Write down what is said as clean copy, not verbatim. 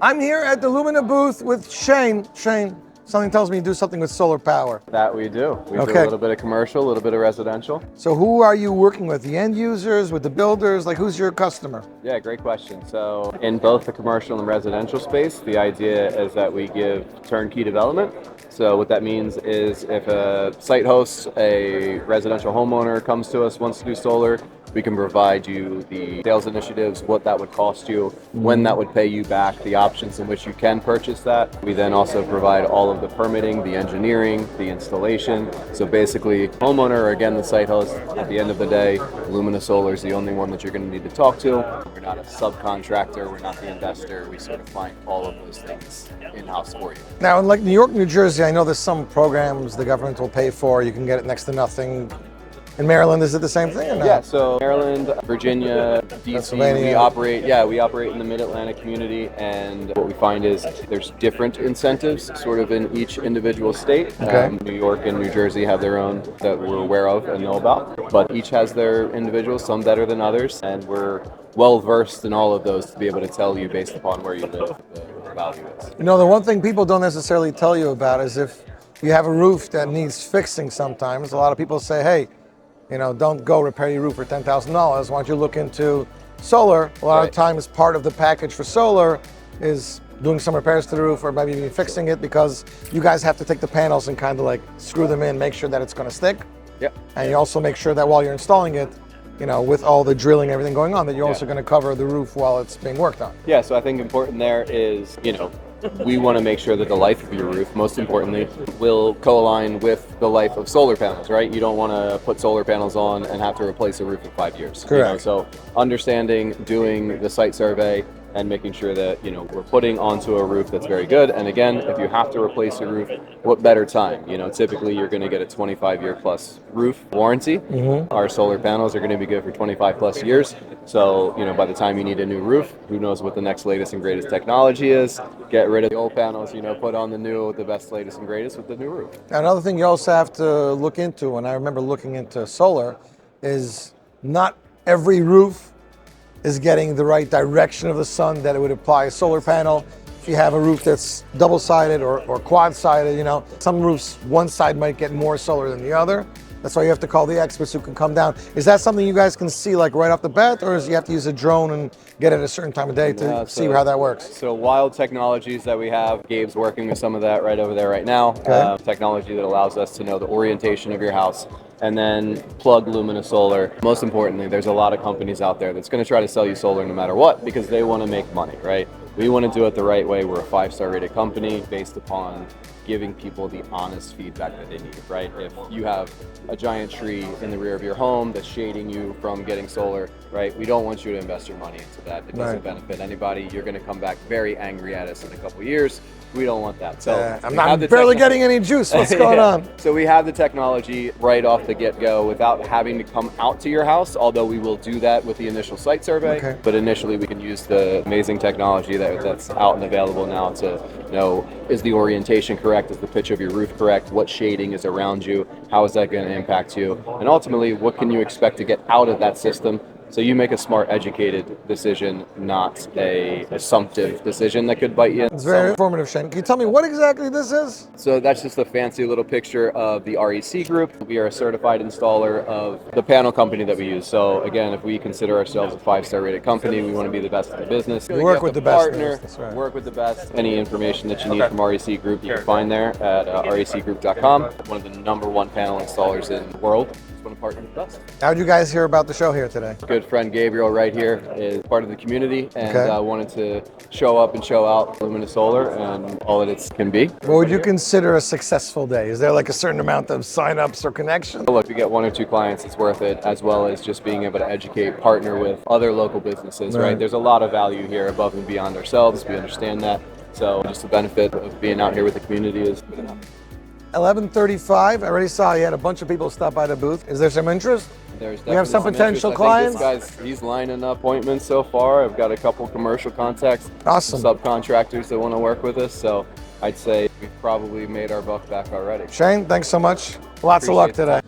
I'm here at the Lumina booth with Shane. Shane, something tells me you do something with solar power. That we do. We do a little bit of commercial, a little bit of residential. So who are you working with? The end users, with the builders? Like, who's your customer? Yeah, great question. So in both the commercial and residential space, the idea is that we give turnkey development. So what that means is if a site host, a residential homeowner comes to us, wants to do solar, we can provide you the sales initiatives, what that would cost you, when that would pay you back, the options in which you can purchase that. We then also provide all of the permitting, the engineering, the installation. So basically, homeowner, or again, the site host, at the end of the day, Lumina Solar is the only one that you're going to need to talk to. We're not a subcontractor, we're not the investor. We sort of find all of those things in-house for you. Now, in like New York, New Jersey, I know there's some programs the government will pay for. You can get it next to nothing. In Maryland, is it the same thing or not? Yeah, so Maryland, Virginia, DC, we operate in the Mid-Atlantic community, and what we find is there's different incentives sort of in each individual state. Okay. New York and New Jersey have their own that we're aware of and know about, but each has their individuals, some better than others, and we're well versed in all of those to be able to tell you based upon where you live the value is. You know, the one thing people don't necessarily tell you about is if you have a roof that needs fixing sometimes, a lot of people say, hey, you know, don't go repair your roof for $10,000. Why don't you look into solar? A lot of times part of the package for solar is doing some repairs to the roof or maybe even fixing it, because you guys have to take the panels and kind of like screw them in, make sure that it's going to stick. Yep. And you also make sure that while you're installing it, you know, with all the drilling, everything going on, that you're also going to cover the roof while it's being worked on. Yeah, so I think important there is, you know, we want to make sure that the life of your roof, most importantly, will co-align with the life of solar panels, right? You don't want to put solar panels on and have to replace a roof in 5 years. Correct. You know? So understanding, doing the site survey, and making sure that, you know, we're putting onto a roof that's very good. And again, if you have to replace your roof, what better time? You know, typically you're going to get a 25-year plus roof warranty. Our solar panels are going to be good for 25 plus years. So, you know, by the time you need a new roof, who knows what the next latest and greatest technology is. Get rid of the old panels, you know, put on the new, the best, latest and greatest with the new roof. Another thing you also have to look into, and I remember looking into solar, is not every roof is getting the right direction of the sun that it would apply a solar panel. If you have a roof that's double-sided or quad-sided, you know, some roofs, one side might get more solar than the other. That's why you have to call the experts who can come down. Is that something you guys can see like right off the bat, or is you have to use a drone and get it at a certain time of day to see how that works? So wild technologies that we have, Gabe's working with some of that right over there right now. Technology that allows us to know the orientation of your house and then plug Lumina Solar. Most importantly, there's a lot of companies out there that's going to try to sell you solar no matter what, because they want to make money, right? We want to do it the right way. We're a 5-star rated company based upon giving people the honest feedback that they need, right? If you have a giant tree in the rear of your home that's shading you from getting solar, right? We don't want you to invest your money into that. It doesn't benefit anybody. You're going to come back very angry at us in a couple of years. We don't want that. So I'm barely getting any juice. What's going on? So we have the technology right off the get-go without having to come out to your house, although we will do that with the initial site survey. But initially we can use the amazing technology that's out and available now to know, is the orientation correct? Is the pitch of your roof correct? What shading is around you? How is that going to impact you? And ultimately, what can you expect to get out of that system? So you make a smart, educated decision, not a assumptive decision that could bite you. It's very informative, Shane. Can you tell me what exactly this is? So that's just a fancy little picture of the REC group. We are a certified installer of the panel company that we use. So again, if we consider ourselves a 5-star rated company, we want to be the best in the business. You work with the best. Partner, work with the best. Any information that you need from REC Group, you can find there at recgroup.com. One of the #1 panel installers in the world. Want to partner with us. How did you guys hear about the show here today? Good friend Gabriel right here is part of the community, and wanted to show up and show out Lumina Solar and all that it can be. What would you consider a successful day? Is there like a certain amount of sign-ups or connections? Look, we get 1 or 2 clients, it's worth it, as well as just being able to educate, partner with other local businesses, right? There's a lot of value here above and beyond ourselves. We understand that. So just the benefit of being out here with the community is good enough. 11:35. I already saw you had a bunch of people stop by the booth. Is there some interest? We have some potential clients. This guy's, he's lining up appointments so far. I've got a couple commercial contacts, awesome subcontractors that want to work with us. So I'd say we've probably made our buck back already. Shane, thanks so much. Lots of luck today.